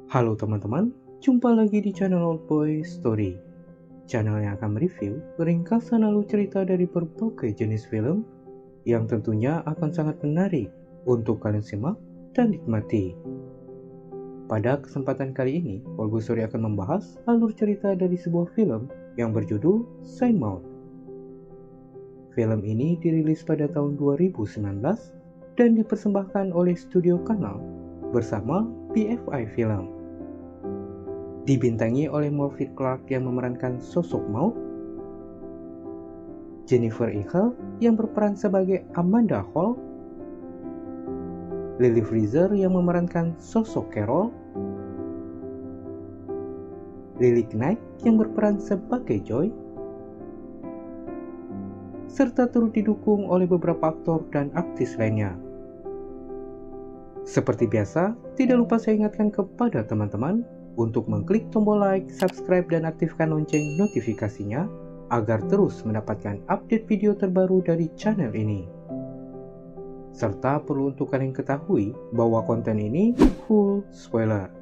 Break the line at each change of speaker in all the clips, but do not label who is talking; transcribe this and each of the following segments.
Halo teman-teman, jumpa lagi di channel Oldboy Story. Channel yang akan mereview ringkasan alur cerita dari berbagai jenis film yang tentunya akan sangat menarik untuk kalian simak dan nikmati. Pada kesempatan kali ini, Oldboy Story akan membahas alur cerita dari sebuah film yang berjudul Saint Maud. Film ini dirilis pada tahun 2019 dan dipersembahkan oleh Studio Kanal bersama BFI Film. Dibintangi oleh Morfydd Clark yang memerankan sosok Maud, Jennifer Aniston yang berperan sebagai Amanda Hall, Lily Fraser yang memerankan sosok Carol, Lily Knight yang berperan sebagai Joy, serta turut didukung oleh beberapa aktor dan aktris lainnya. Seperti biasa, tidak lupa saya ingatkan kepada teman-teman untuk mengklik tombol like, subscribe, dan aktifkan lonceng notifikasinya agar terus mendapatkan update video terbaru dari channel ini. Serta perlu untuk kalian ketahui bahwa konten ini full spoiler.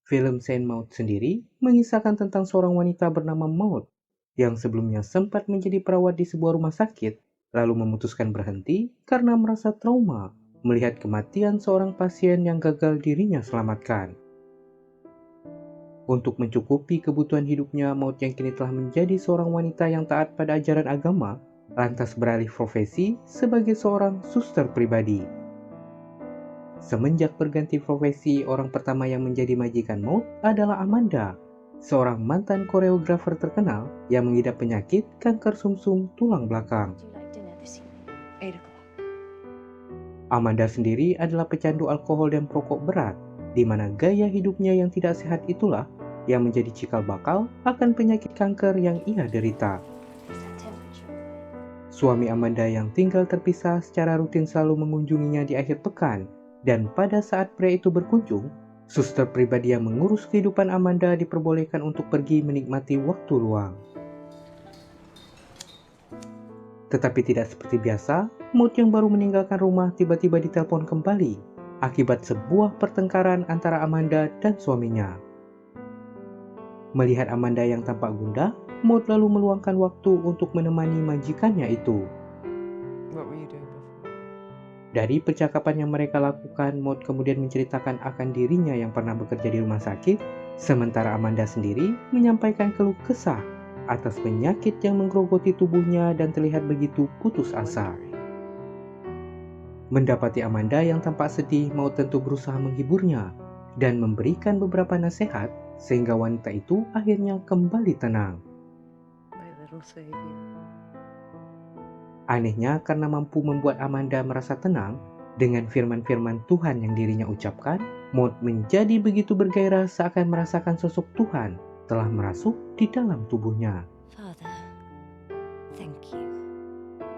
Film Saint Maud sendiri mengisahkan tentang seorang wanita bernama Maud yang sebelumnya sempat menjadi perawat di sebuah rumah sakit, lalu memutuskan berhenti karena merasa trauma melihat kematian seorang pasien yang gagal dirinya selamatkan. Untuk mencukupi kebutuhan hidupnya, Maud yang kini telah menjadi seorang wanita yang taat pada ajaran agama, lantas beralih profesi sebagai seorang suster pribadi. Semenjak berganti profesi, orang pertama yang menjadi majikan Maud adalah Amanda, seorang mantan koreografer terkenal yang mengidap penyakit kanker sumsum tulang belakang. Amanda sendiri adalah pecandu alkohol dan perokok berat, di mana gaya hidupnya yang tidak sehat itulah yang menjadi cikal bakal akan penyakit kanker yang ia derita. Suami Amanda yang tinggal terpisah secara rutin selalu mengunjunginya di akhir pekan, dan pada saat pria itu berkunjung, suster pribadi yang mengurus kehidupan Amanda diperbolehkan untuk pergi menikmati waktu luang. Tetapi tidak seperti biasa, Maud yang baru meninggalkan rumah tiba-tiba ditelepon kembali akibat sebuah pertengkaran antara Amanda dan suaminya. Melihat Amanda yang tampak gundah, Maud lalu meluangkan waktu untuk menemani majikannya itu. Dari percakapan yang mereka lakukan, Maud kemudian menceritakan akan dirinya yang pernah bekerja di rumah sakit, sementara Amanda sendiri menyampaikan keluh kesah atas penyakit yang menggerogoti tubuhnya dan terlihat begitu putus asa. Mendapati Amanda yang tampak sedih, Maud tentu berusaha menghiburnya dan memberikan beberapa nasihat sehingga wanita itu akhirnya kembali tenang. Anehnya, karena mampu membuat Amanda merasa tenang dengan firman-firman Tuhan yang dirinya ucapkan, Maud menjadi begitu bergairah seakan merasakan sosok Tuhan telah merasuk di dalam tubuhnya.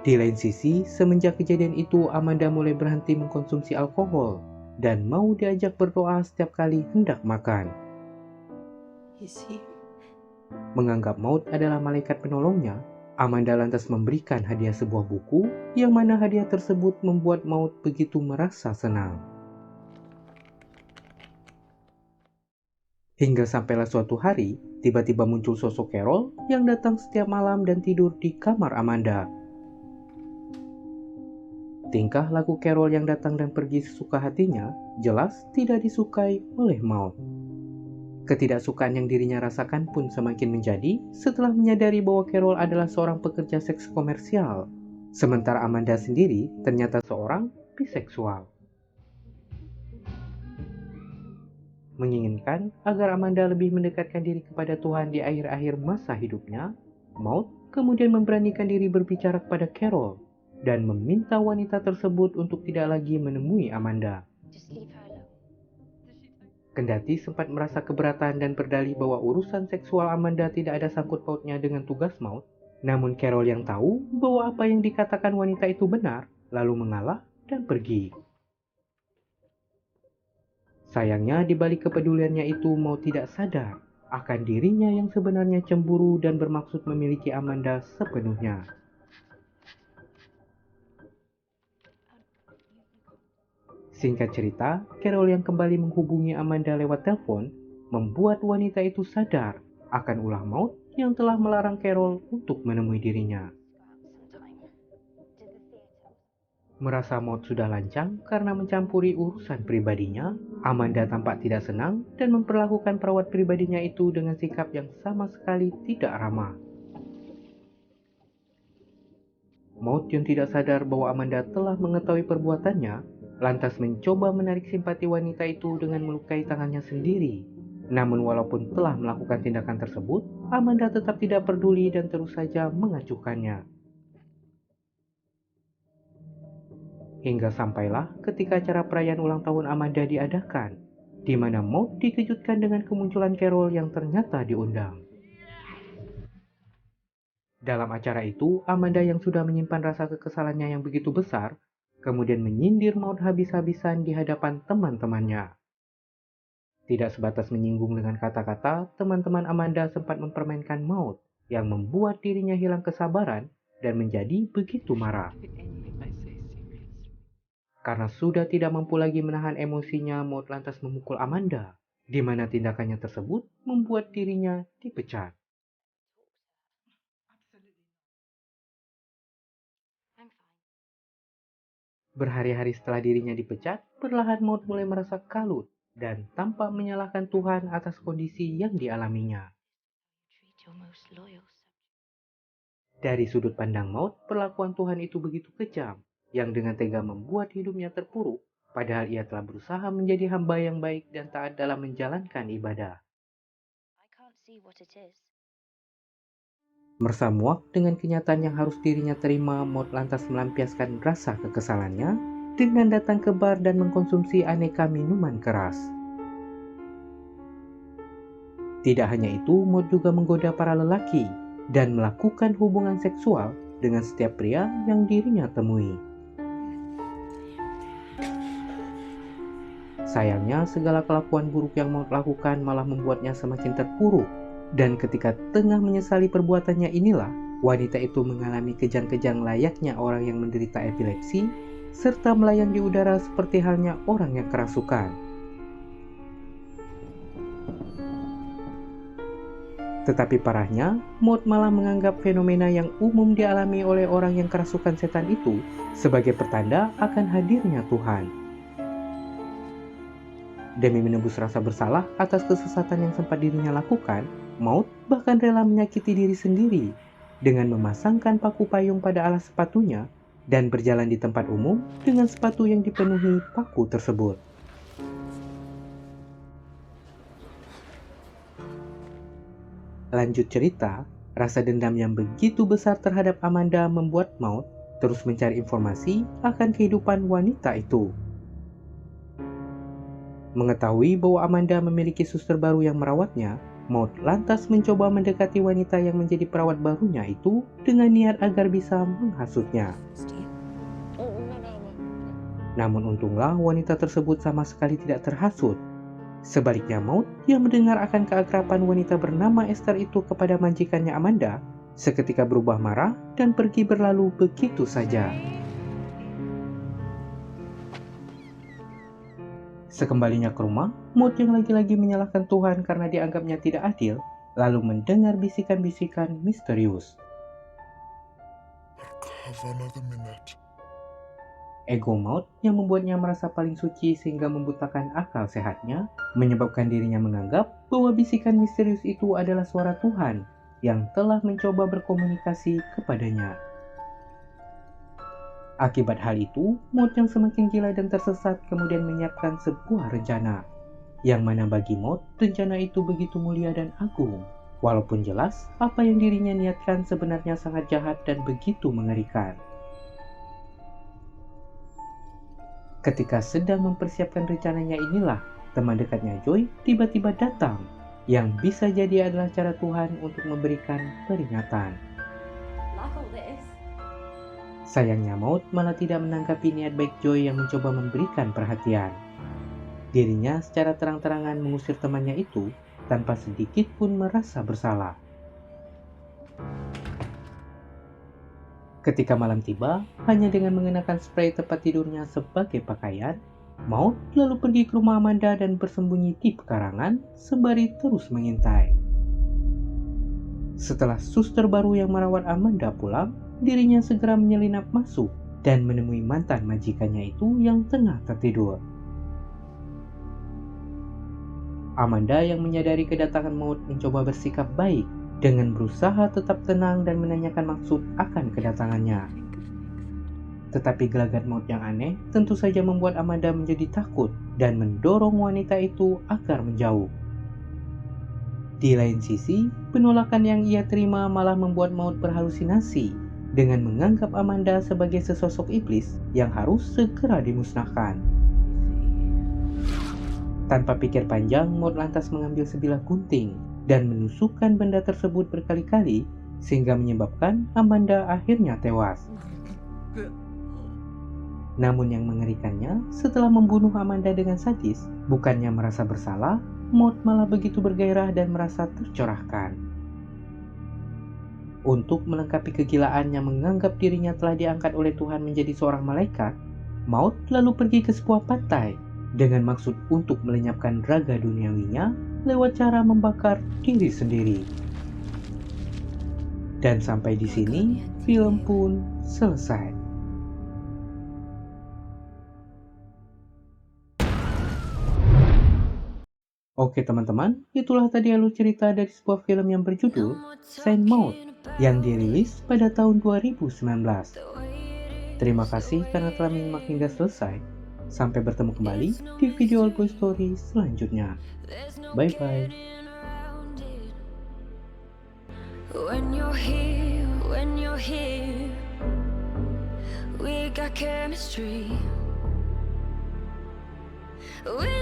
Di lain sisi, semenjak kejadian itu, Amanda mulai berhenti mengkonsumsi alkohol dan mau diajak berdoa setiap kali hendak makan. Menganggap Maud adalah malaikat penolongnya, Amanda lantas memberikan hadiah sebuah buku, yang mana hadiah tersebut membuat Maud begitu merasa senang. Hingga sampailah suatu hari, tiba-tiba muncul sosok Carol yang datang setiap malam dan tidur di kamar Amanda. Tingkah laku Carol yang datang dan pergi sesuka hatinya jelas tidak disukai oleh Maud. Ketidaksukaan yang dirinya rasakan pun semakin menjadi setelah menyadari bahwa Carol adalah seorang pekerja seks komersial, sementara Amanda sendiri ternyata seorang biseksual. Menginginkan agar Amanda lebih mendekatkan diri kepada Tuhan di akhir-akhir masa hidupnya, Maud kemudian memberanikan diri berbicara kepada Carol dan meminta wanita tersebut untuk tidak lagi menemui Amanda. Kendati sempat merasa keberatan dan berdalih bahwa urusan seksual Amanda tidak ada sangkut pautnya dengan tugas Maud, namun Carol yang tahu bahwa apa yang dikatakan wanita itu benar, lalu mengalah dan pergi. Sayangnya di balik kepeduliannya itu, Maud tidak sadar akan dirinya yang sebenarnya cemburu dan bermaksud memiliki Amanda sepenuhnya. Singkat cerita, Carol yang kembali menghubungi Amanda lewat telepon membuat wanita itu sadar akan ulah maut yang telah melarang Carol untuk menemui dirinya. Merasa maut sudah lancang karena mencampuri urusan pribadinya, Amanda tampak tidak senang dan memperlakukan perawat pribadinya itu dengan sikap yang sama sekali tidak ramah. Maud yang tidak sadar bahwa Amanda telah mengetahui perbuatannya, lantas mencoba menarik simpati wanita itu dengan melukai tangannya sendiri. Namun walaupun telah melakukan tindakan tersebut, Amanda tetap tidak peduli dan terus saja mengacuhkannya. Hingga sampailah ketika acara perayaan ulang tahun Amanda diadakan, di mana Maud dikejutkan dengan kemunculan Carol yang ternyata diundang. Dalam acara itu, Amanda yang sudah menyimpan rasa kekesalannya yang begitu besar, kemudian menyindir Maud habis-habisan di hadapan teman-temannya. Tidak sebatas menyinggung dengan kata-kata, teman-teman Amanda sempat mempermainkan Maud, yang membuat dirinya hilang kesabaran dan menjadi begitu marah. Karena sudah tidak mampu lagi menahan emosinya, Maud lantas memukul Amanda, di mana tindakannya tersebut membuat dirinya dipecat. Berhari-hari setelah dirinya dipecat, perlahan Maud mulai merasa kalut dan tampak menyalahkan Tuhan atas kondisi yang dialaminya. Dari sudut pandang Maud, perlakuan Tuhan itu begitu kejam, yang dengan tega membuat hidupnya terpuruk, padahal ia telah berusaha menjadi hamba yang baik dan taat dalam menjalankan ibadah. Merasa muak dengan kenyataan yang harus dirinya terima, Maud lantas melampiaskan rasa kekesalannya dengan datang ke bar dan mengkonsumsi aneka minuman keras. Tidak hanya itu, Maud juga menggoda para lelaki dan melakukan hubungan seksual dengan setiap pria yang dirinya temui. Sayangnya, segala kelakuan buruk yang Maud lakukan malah membuatnya semakin terpuruk. Dan ketika tengah menyesali perbuatannya inilah, wanita itu mengalami kejang-kejang layaknya orang yang menderita epilepsi, serta melayang di udara seperti halnya orang yang kerasukan. Tetapi parahnya, Maud malah menganggap fenomena yang umum dialami oleh orang yang kerasukan setan itu sebagai pertanda akan hadirnya Tuhan. Demi menebus rasa bersalah atas kesesatan yang sempat dirinya lakukan, Maud bahkan rela menyakiti diri sendiri dengan memasangkan paku payung pada alas sepatunya dan berjalan di tempat umum dengan sepatu yang dipenuhi paku tersebut. Lanjut cerita, rasa dendam yang begitu besar terhadap Amanda membuat Maud terus mencari informasi akan kehidupan wanita itu. Mengetahui bahwa Amanda memiliki suster baru yang merawatnya, Maud lantas mencoba mendekati wanita yang menjadi perawat barunya itu dengan niat agar bisa menghasutnya. Namun untunglah wanita tersebut sama sekali tidak terhasut. Sebaliknya Maud yang mendengar akan keakraban wanita bernama Esther itu kepada majikannya Amanda, seketika berubah marah dan pergi berlalu begitu saja. Sekembalinya ke rumah, Maud yang lagi-lagi menyalahkan Tuhan karena dianggapnya tidak adil, lalu mendengar bisikan-bisikan misterius. Ego Maud yang membuatnya merasa paling suci sehingga membutakan akal sehatnya, menyebabkan dirinya menganggap bahwa bisikan misterius itu adalah suara Tuhan yang telah mencoba berkomunikasi kepadanya. Akibat hal itu, Maud yang semakin gila dan tersesat kemudian menyiapkan sebuah rencana. Yang mana bagi Maud, rencana itu begitu mulia dan agung. Walaupun jelas, apa yang dirinya niatkan sebenarnya sangat jahat dan begitu mengerikan. Ketika sedang mempersiapkan rencananya inilah, teman dekatnya Joy tiba-tiba datang. Yang bisa jadi adalah cara Tuhan untuk memberikan peringatan. Sayangnya Maud malah tidak menanggapi niat baik Joy yang mencoba memberikan perhatian. Dirinya secara terang-terangan mengusir temannya itu tanpa sedikit pun merasa bersalah. Ketika malam tiba, hanya dengan mengenakan spray tempat tidurnya sebagai pakaian, Maud lalu pergi ke rumah Amanda dan bersembunyi di pekarangan sembari terus mengintai. Setelah suster baru yang merawat Amanda pulang, dirinya segera menyelinap masuk dan menemui mantan majikannya itu yang tengah tertidur. Amanda yang menyadari kedatangan Maud mencoba bersikap baik dengan berusaha tetap tenang dan menanyakan maksud akan kedatangannya. Tetapi gelagat Maud yang aneh tentu saja membuat Amanda menjadi takut dan mendorong wanita itu agar menjauh. Di lain sisi, penolakan yang ia terima malah membuat Maud berhalusinasi dengan menganggap Amanda sebagai sesosok iblis yang harus segera dimusnahkan. Tanpa pikir panjang, Maud lantas mengambil sebilah gunting dan menusukkan benda tersebut berkali-kali sehingga menyebabkan Amanda akhirnya tewas. Namun yang mengerikannya, setelah membunuh Amanda dengan sadis, bukannya merasa bersalah, Maud malah begitu bergairah dan merasa tercerahkan. Untuk melengkapi kegilaannya menganggap dirinya telah diangkat oleh Tuhan menjadi seorang malaikat, Maud lalu pergi ke sebuah pantai dengan maksud untuk melenyapkan raga duniawinya lewat cara membakar diri sendiri. Dan sampai di sini, film pun selesai. Oke teman-teman, itulah tadi alur cerita dari sebuah film yang berjudul Saint Maud yang dirilis pada tahun 2019. Terima kasih karena telah menyimak hingga selesai. Sampai bertemu kembali di video All Boy Story selanjutnya. Bye-bye.
When you're here, we got chemistry. We